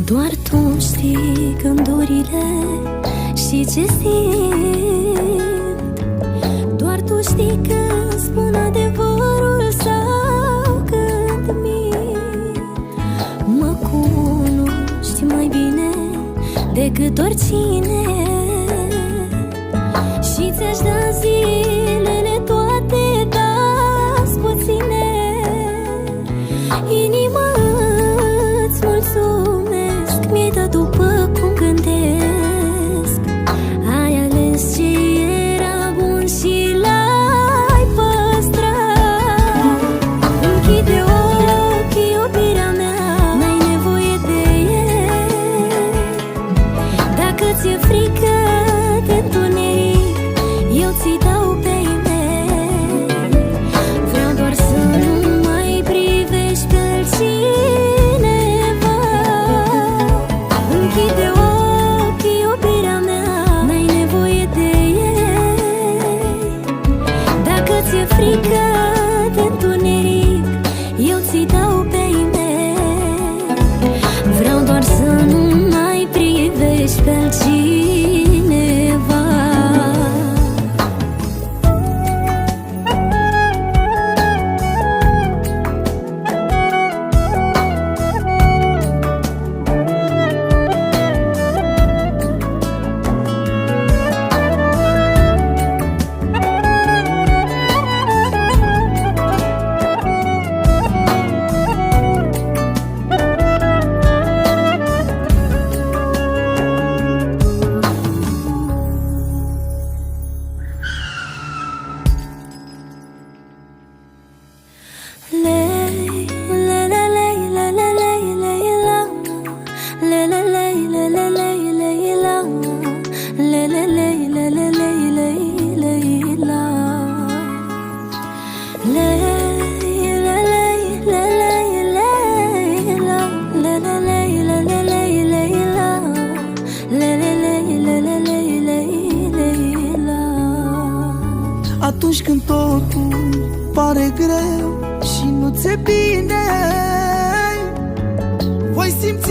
Doar tu știi gândurile și ce simt. Doar tu știi când spun adevărul sau când mint. Mă cunoști mai bine decât oricine și ți-aș da zilele toate, dar-s puține. Inima îți mulțumesc, mi-ai dat după cum gândesc. Ai ales ce era bun și l-ai păstrat. Închide ochii, iubirea mea, n-ai nevoie de ei. Dacă ți-e frică de întuneric, eu ți dau pe e-mail. Vreau doar să nu mai privești pe altcineva. Închide ochii, iubirea mea, n-ai nevoie de ei. Dacă ți-e frică de întuneric, eu ți dau pe e-mail. Vreau doar să nu mai privești pe altcineva. Atunci când totul pare greu și nu ți-e bine, voi simți